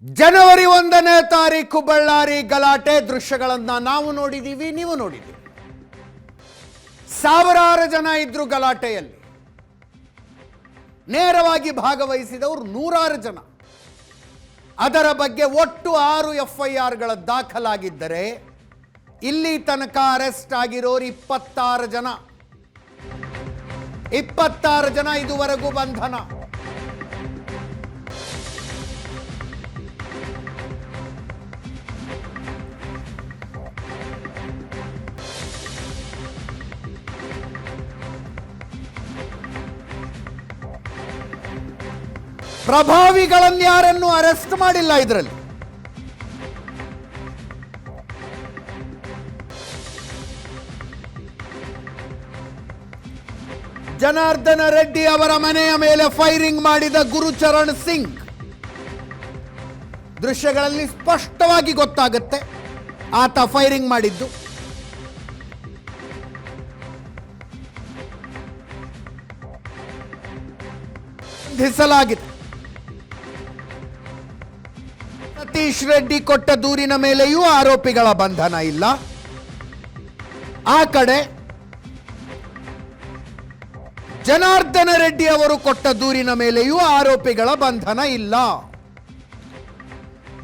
ಜನವರಿ 1ನೇ ತಾರೀಕು ಬಳ್ಳಾರಿ ಗಲಾಟೆ ದೃಶ್ಯಗಳನ್ನು ನಾವು ನೋಡಿದೀವಿ, ನೀವು ನೋಡಿದ್ದೀವಿ. ಸಾವಿರಾರು ಜನ ಇದ್ರು ಗಲಾಟೆಯಲ್ಲಿ. ನೇರವಾಗಿ ಭಾಗವಹಿಸಿದವರು ನೂರಾರು ಜನ. ಅದರ ಬಗ್ಗೆ ಒಟ್ಟು 6 FIRಗಳ ದಾಖಲಾಗಿದ್ದರೆ ಇಲ್ಲಿ ತನಕ ಅರೆಸ್ಟ್ ಆಗಿರೋರು 26 ಜನ. 26 ಜನ ಇದುವರೆಗೂ ಬಂಧನ. ಪ್ರಭಾವಿಗಳನ್ನು ಯಾರನ್ನು ಅರೆಸ್ಟ್ ಮಾಡಿಲ್ಲ. ಇದರಲ್ಲಿ ಜನಾರ್ದನ ರೆಡ್ಡಿ ಅವರ ಮನೆಯ ಮೇಲೆ ಫೈರಿಂಗ್ ಮಾಡಿದ ಗುರುಚರಣ್ ಸಿಂಗ್ ದೃಶ್ಯಗಳಲ್ಲಿ ಸ್ಪಷ್ಟವಾಗಿ ಗೊತ್ತಾಗುತ್ತೆ ಆತ ಫೈರಿಂಗ್ ಮಾಡಿದ್ದು. ಬಂಧಿಸಲಾಗಿದೆ. ಸತೀಶ್ ರೆಡ್ಡಿ ಕೊಟ್ಟ ದೂರಿನ ಮೇಲೆಯೂ ಆರೋಪಿಗಳ ಬಂಧನ ಇಲ್ಲ. ಆ ಕಡೆ ಜನಾರ್ದನ ರೆಡ್ಡಿ ಅವರು ಕೊಟ್ಟ ದೂರಿನ ಮೇಲೆಯೂ ಆರೋಪಿಗಳ ಬಂಧನ ಇಲ್ಲ.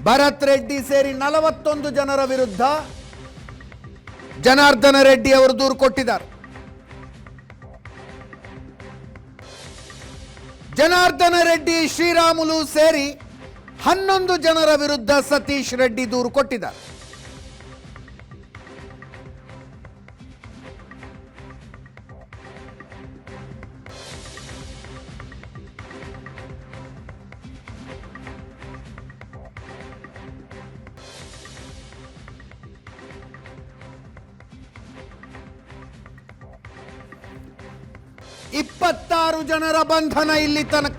ಭರತ್ ರೆಡ್ಡಿ ಸೇರಿ 41 ಜನರ ವಿರುದ್ಧ ಜನಾರ್ದನ ರೆಡ್ಡಿ ಅವರು ದೂರು ಕೊಟ್ಟಿದ್ದಾರೆ. ಜನಾರ್ದನ ರೆಡ್ಡಿ, ಶ್ರೀರಾಮುಲು ಸೇರಿ 11 ಜನರ ವಿರುದ್ಧ ಸತೀಶ್ ರೆಡ್ಡಿ ದೂರು ಕೊಟ್ಟಿದ್ದಾರೆ. ಇಪ್ಪತ್ತಾರು ಜನರ ಬಂಧನ ಇಲ್ಲಿ ತನಕ.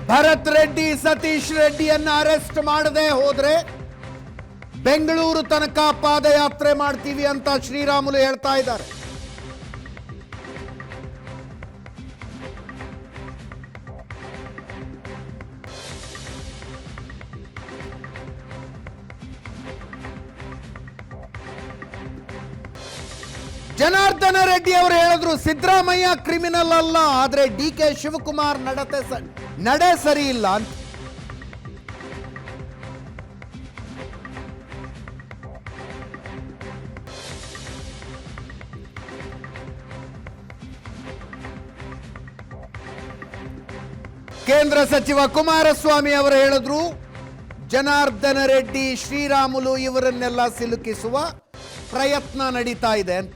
ಭರತ್ ರೆಡ್ಡಿ, ಸತೀಶ್ ರೆಡ್ಡಿಯನ್ನ ಅರೆಸ್ಟ್ ಮಾಡದೆ ಹೋದ್ರೆ ಬೆಂಗಳೂರು ತನಕ ಪಾದಯಾತ್ರೆ ಮಾಡ್ತೀವಿ ಅಂತ ಶ್ರೀರಾಮುಲು ಹೇಳ್ತಾ ಇದ್ದಾರೆ. ಜನಾರ್ದನ ರೆಡ್ಡಿ ಅವರು ಹೇಳಿದ್ರು ಸಿದ್ದರಾಮಯ್ಯ ಕ್ರಿಮಿನಲ್ ಅಲ್ಲ, ಆದ್ರೆ DK ಶಿವಕುಮಾರ್ ನಡೆ ಸರಿ ಇಲ್ಲ ಅಂತ. ಕೇಂದ್ರ ಸಚಿವ ಕುಮಾರಸ್ವಾಮಿ ಅವರು ಹೇಳಿದ್ರು ಜನಾರ್ದನ ರೆಡ್ಡಿ, ಶ್ರೀರಾಮುಲು ಇವರನ್ನೆಲ್ಲ ಸಿಲುಕಿಸುವ ಪ್ರಯತ್ನ ನಡೀತಾ ಇದೆ ಅಂತ.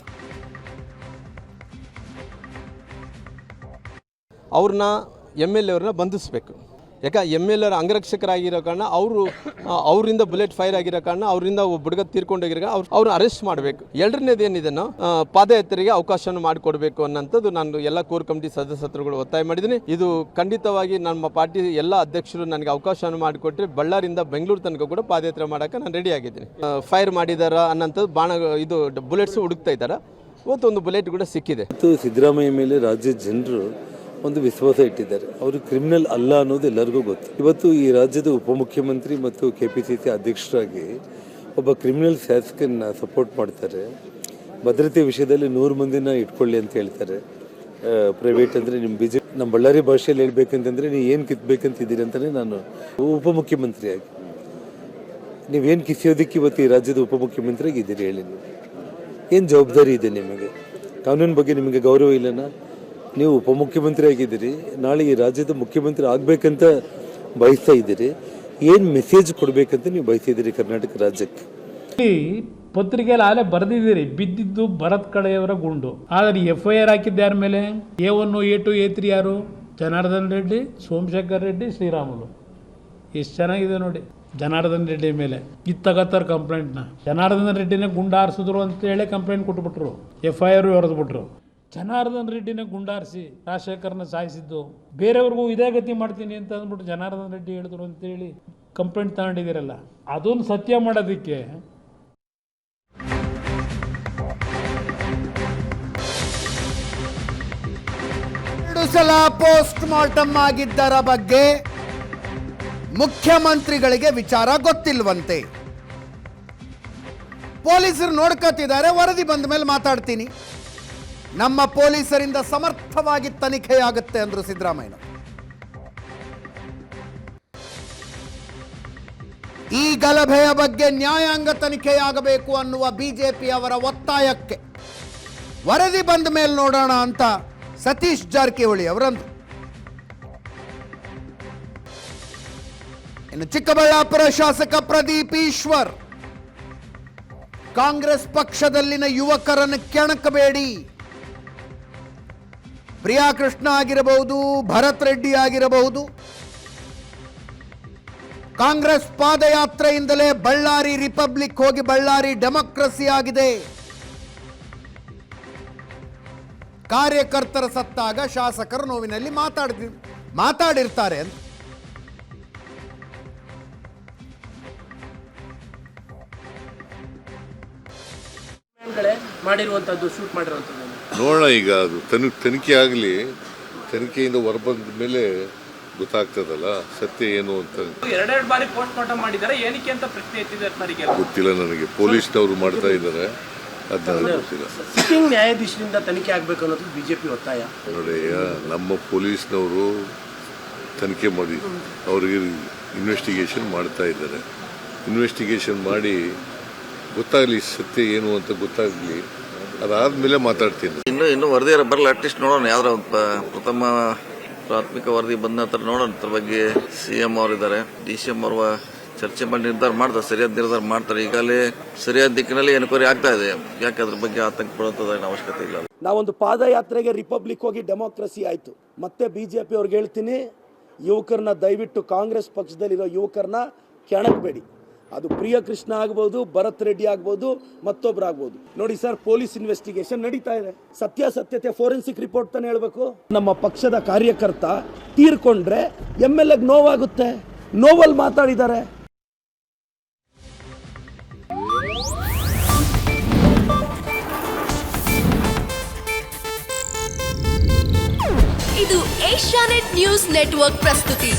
ಅವ್ರನ್ನ MLA ಅವ್ರನ್ನ ಬಂಧಿಸಬೇಕು. ಯಾಕೆ MLA ಅಂಗರಕ್ಷಕರಾಗಿರೋ ಕಾರಣ ಅವರಿಂದ ಬುಲೆಟ್ ಫೈರ್ ಆಗಿರೋ ಕಾರಣ ಅವರಿಂದ ಹುಡುಗ ತೀರ್ಕೊಂಡೋಗಿರೋ ಅವ್ರು ಅರೆಸ್ಟ್ ಮಾಡಬೇಕು. ಎರಡನೇದು ಏನಿದೆನೋ ಪಾದಯಾತ್ರೆಗೆ ಅವಕಾಶವನ್ನು ಮಾಡಿಕೊಡ್ಬೇಕು ಅನ್ನೋಂಥದ್ದು ನಾನು ಎಲ್ಲ ಕೋರ್ ಕಮಿಟಿ ಸದಸ್ಯರುಗಳು ಒತ್ತಾಯ ಮಾಡಿದ್ದೀನಿ. ಇದು ಖಂಡಿತವಾಗಿ ನಮ್ಮ ಪಾರ್ಟಿ ಎಲ್ಲ ಅಧ್ಯಕ್ಷರು ನನಗೆ ಅವಕಾಶವನ್ನು ಮಾಡಿಕೊಟ್ರೆ ಬಳ್ಳಾರಿಯಿಂದ ಬೆಂಗಳೂರು ತನಕ ಕೂಡ ಪಾದಯಾತ್ರೆ ಮಾಡೋಕ್ಕೆ ನಾನು ರೆಡಿ ಆಗಿದ್ದೀನಿ. ಫೈರ್ ಮಾಡಿದಾರ ಅನ್ನೋಂಥದ್ದು ಇದು ಬುಲೆಟ್ಸ್ ಹುಡುಕ್ತಾ ಇದ್ದಾರೆ. ಒಂದು ಬುಲೆಟ್ ಕೂಡ ಸಿಕ್ಕಿದೆ. ಸಿದ್ದರಾಮಯ್ಯ ಮೇಲೆ ರಾಜ್ಯದ ಜನರು ಒಂದು ವಿಶ್ವಾಸ ಇಟ್ಟಿದ್ದಾರೆ. ಅವರು ಕ್ರಿಮಿನಲ್ ಅಲ್ಲ ಅನ್ನೋದು ಎಲ್ಲರಿಗೂ ಗೊತ್ತು. ಇವತ್ತು ಈ ರಾಜ್ಯದ ಉಪಮುಖ್ಯಮಂತ್ರಿ ಮತ್ತು KPCC ಅಧ್ಯಕ್ಷರಾಗಿ ಒಬ್ಬ ಕ್ರಿಮಿನಲ್ ಶಾಸಕನ್ನ ಸಪೋರ್ಟ್ ಮಾಡ್ತಾರೆ. ಭದ್ರತೆ ವಿಷಯದಲ್ಲಿ 100 ಮಂದಿನ ಇಟ್ಕೊಳ್ಳಿ ಅಂತ ಹೇಳ್ತಾರೆ. ಪ್ರೈವೇಟ್ ಅಂದರೆ ನಮ್ಮ ಬಳ್ಳಾರಿ ಭಾಷೆಯಲ್ಲಿ ಹೇಳ್ಬೇಕಂತಂದರೆ ನೀವು ಏನು ಕಿತ್ಬೇಕಂತಿದ್ದೀರಿ ಅಂತಲೇ ನಾನು ಉಪಮುಖ್ಯಮಂತ್ರಿಯಾಗಿ ನೀವೇನು ಕಿಸಿಯೋದಕ್ಕೆ ಇವತ್ತು ಈ ರಾಜ್ಯದ ಉಪಮುಖ್ಯಮಂತ್ರಿಯಾಗಿ ಇದ್ದೀರಿ ಹೇಳಿ. ಏನು ಜವಾಬ್ದಾರಿ ಇದೆ ನಿಮಗೆ? ಕಾನೂನು ಬಗ್ಗೆ ನಿಮಗೆ ಗೌರವ ಇಲ್ಲನಾ? ನೀವು ಉಪಮುಖ್ಯಮಂತ್ರಿ ಆಗಿದ್ದೀರಿ, ನಾಳೆ ಈ ರಾಜ್ಯದ ಮುಖ್ಯಮಂತ್ರಿ ಆಗಬೇಕಂತ ಬಯಸ್ತಾ ಇದ್ದೀರಿ. ಏನು ಮೆಸೇಜ್ ಕೊಡಬೇಕಂತ ನೀವು ಬಯಸಿದ್ದೀರಿ ಕರ್ನಾಟಕ ರಾಜ್ಯಕ್ಕೆ? ಪತ್ರಿಕೆಯಲ್ಲಿ ಆಲೇ ಬರೆದಿದ್ದೀರಿ, ಬಿದ್ದಿದ್ದು ಭರತ್ ಕಡೆಯವರ ಗುಂಡು. ಆದರೆ FIR ಹಾಕಿದ್ದು ಯಾರ ಮೇಲೆ? A1, A2, A3 ಯಾರು? ಜನಾರ್ದನ್ ರೆಡ್ಡಿ, ಸೋಮಶೇಖರ್ ರೆಡ್ಡಿ, ಶ್ರೀರಾಮುಲು. ಎಷ್ಟು ಚೆನ್ನಾಗಿದೆ ನೋಡಿ. ಜನಾರ್ದನ್ ರೆಡ್ಡಿ ಮೇಲೆ ಇತ್ತಗತ್ತರ ಕಂಪ್ಲೇಂಟ್ನ ಜನಾರ್ದನ್ ರೆಡ್ಡಿನೇ ಗುಂಡು ಹಾರಿಸಿದ್ರು ಅಂತೇಳಿ ಕಂಪ್ಲೇಂಟ್ ಕೊಟ್ಬಿಟ್ರು. FIR ಹೊರದ್ಬಿಟ್ರು. ಜನಾರ್ದನ್ ರೆಡ್ಡಿನ ಗುಂಡಾರಿಸಿ ರಾಜಶೇಖರ್ನ ಸಾಯಿಸಿದ್ದು, ಬೇರೆಯವ್ರಿಗೂ ಇದೇ ಗತಿ ಮಾಡ್ತೀನಿ ಅಂತ ಅಂದ್ಬಿಟ್ಟು ಜನಾರ್ದನ್ ರೆಡ್ಡಿ ಹೇಳಿದ್ರು ಅಂತೇಳಿ ಕಂಪ್ಲೇಂಟ್ ತಗೊಂಡಿದ್ದೀರಲ್ಲ, ಅದನ್ನು ಸತ್ಯ ಮಾಡೋದಕ್ಕೆ ಎಷ್ಟು ಸಲ ಪೋಸ್ಟ್ ಮಾರ್ಟಮ್ ಆಗಿದ್ದರ ಬಗ್ಗೆ ಮುಖ್ಯಮಂತ್ರಿಗಳಿಗೆ ವಿಚಾರ ಗೊತ್ತಿಲ್ವಂತೆ. ಪೊಲೀಸರು ನೋಡ್ಕೊತಿದ್ದಾರೆ, ವರದಿ ಬಂದ ಮೇಲೆ ಮಾತಾಡ್ತೀನಿ. ನಮ್ಮ ಪೊಲೀಸರಿಂದ ಸಮರ್ಥವಾಗಿ ತನಿಖೆಯಾಗುತ್ತೆ ಅಂದ್ರು ಸಿದ್ದರಾಮಯ್ಯ. ಈ ಗಲಭೆಯ ಬಗ್ಗೆ ನ್ಯಾಯಾಂಗ ತನಿಖೆಯಾಗಬೇಕು ಅನ್ನುವ ಬಿಜೆಪಿ ಅವರ ಒತ್ತಾಯಕ್ಕೆ ವರದಿ ಬಂದ ಮೇಲೆ ನೋಡೋಣ ಅಂತ ಸತೀಶ್ ಜಾರಕಿಹೊಳಿ ಅವರಂದ್ರು. ಇನ್ನು ಚಿಕ್ಕಬಳ್ಳಾಪುರ ಶಾಸಕ ಪ್ರದೀಪ್ ಈಶ್ವರ್, ಕಾಂಗ್ರೆಸ್ ಪಕ್ಷದಲ್ಲಿನ ಯುವಕರನ್ನು ಕೆಣಕಬೇಡಿ. ಪ್ರಿಯಾ ಕೃಷ್ಣ ಆಗಿರಬಹುದು, ಭರತ್ ರೆಡ್ಡಿ ಆಗಿರಬಹುದು, ಕಾಂಗ್ರೆಸ್ ಪಾದಯಾತ್ರೆಯಿಂದಲೇ ಬಳ್ಳಾರಿ ರಿಪಬ್ಲಿಕ್ ಹೋಗಿ ಬಳ್ಳಾರಿ ಡೆಮೋಕ್ರಸಿ ಆಗಿದೆ. ಕಾರ್ಯಕರ್ತರ ಸತ್ತಾಗ ಶಾಸಕರು ನೋವಿನಲ್ಲಿ ಮಾತಾಡಿರ್ತಾರೆ ಅಂತ. ಮಾಡಿರುವಂತದ್ದು ಶೂಟ್ ಮಾಡಿರುವಂತದ್ದು ನೋಡೋಣ. ಈಗ ಅದು ತನಿಖೆ ಆಗಲಿ, ತನಿಖೆಯಿಂದ ಹೊರಬಂದ ಮೇಲೆ ಗೊತ್ತಾಗ್ತದಲ್ಲ ಸತ್ಯ ಏನು ಅಂತ. ಎರಡೆರಡು ಬಾರಿ ಪೋಸ್ಟ್ ಮಾರ್ಟಮ್ ಮಾಡಿದ್ದಾರೆ, ಏನಕ್ಕೆ ಅಂತ ಪ್ರಶ್ನೆ ಎತ್ತಿದ್ದಾರೆ. ಗೊತ್ತಿಲ್ಲ ನನಗೆ, ಪೊಲೀಸ್ನವರು ಮಾಡ್ತಾ ಇದ್ದಾರೆ, ಅದನ್ನ ಗೊತ್ತಿಲ್ಲ. ಸಿಟ್ಟಿಂಗ್ ನ್ಯಾಯಾಧೀಶರಿಂದ ತನಿಖೆ ಆಗಬೇಕು ಅನ್ನೋದು ಬಿಜೆಪಿ ಒತ್ತಾಯ. ನೋಡಿ, ನಮ್ಮ ಪೊಲೀಸ್ನವರು ತನಿಖೆ ಮಾಡಿ ಅವ್ರಿಗೆ ಇನ್ವೆಸ್ಟಿಗೇಷನ್ ಮಾಡ್ತಾ ಇದ್ದಾರೆ. ಇನ್ವೆಸ್ಟಿಗೇಷನ್ ಮಾಡಿ ಗೊತ್ತಾಗಲಿ ಸತ್ಯ ಏನು ಅಂತ ಗೊತ್ತಾಗಲಿ, ಅದಾದ್ಮೇಲೆ ಮಾತಾಡ್ತೀನಿ. ಇನ್ನು ವರದಿ ಬರಲ್ಲ, ಅಟ್ಲೀಸ್ಟ್ ನೋಡೋಣ. ಯಾವ್ದಾರ ಪ್ರಥಮ ಪ್ರಾಥಮಿಕ ವರದಿ ಬಂದ ನಂತರ ನೋಡೋಣ. ಅದ್ರ ಬಗ್ಗೆ ಸಿಎಂ ಅವರಿದ್ದಾರೆ, ಡಿಸಿಎಂ ಅವರು ಚರ್ಚೆ ಮಾಡಿ ನಿರ್ಧಾರ ಮಾಡ್ತಾರೆ, ಸರಿಯಾದ ನಿರ್ಧಾರ ಮಾಡ್ತಾರೆ. ಈಗಾಗಲೇ ಸರಿಯಾದ ದಿಕ್ಕಿನಲ್ಲಿ ಎನ್ಕ್ವೈರಿ ಆಗ್ತಾ ಇದೆ. ಯಾಕೆ ಅದ್ರ ಬಗ್ಗೆ ಆತಂಕ ಪಡೋದ ಅವಶ್ಯಕತೆ ಇಲ್ಲ. ನಾವೊಂದು ಪಾದಯಾತ್ರೆಗೆ ರಿಪಬ್ಲಿಕ್ ಹೋಗಿ ಡೆಮೋಕ್ರಸಿ ಆಯಿತು. ಮತ್ತೆ ಬಿಜೆಪಿ ಅವ್ರಿಗೆ ಹೇಳ್ತೀನಿ, ಯುವಕರನ್ನ ದಯವಿಟ್ಟು ಕಾಂಗ್ರೆಸ್ ಪಕ್ಷದಲ್ಲಿರೋ ಯುವಕರನ್ನ ಕೆಣಕಬೇಡಿ. ಅದು ಪ್ರಿಯ ಕೃಷ್ಣ ಆಗ್ಬೋದು, ಭರತ್ ರೆಡ್ಡಿ ಆಗ್ಬೋದು, ಮತ್ತೊಬ್ರು ಆಗ್ಬೋದು. ನೋಡಿ ಸರ್, ಪೊಲೀಸ್ ಇನ್ವೆಸ್ಟಿಗೇಷನ್ ನಡೀತಾ ಇದೆ. ಸತ್ಯಾಸತ್ಯತೆ ಫೋರೆನ್ಸಿಕ್ ರಿಪೋರ್ಟ್ ತಾನೇ ಹೇಳ್ಬೇಕು. ನಮ್ಮ ಪಕ್ಷದ ಕಾರ್ಯಕರ್ತ ತೀರ್ಕೊಂಡ್ರೆ MLA ಗೆ ನೋವಾಗುತ್ತೆ, ನೋವಲ್ಲಿ ಮಾತಾಡಿದ್ದಾರೆ. ಇದು ಏಷ್ಯಾನೆಟ್ ನ್ಯೂಸ್ ನೆಟ್ವರ್ಕ್ ಪ್ರಸ್ತುತಿ.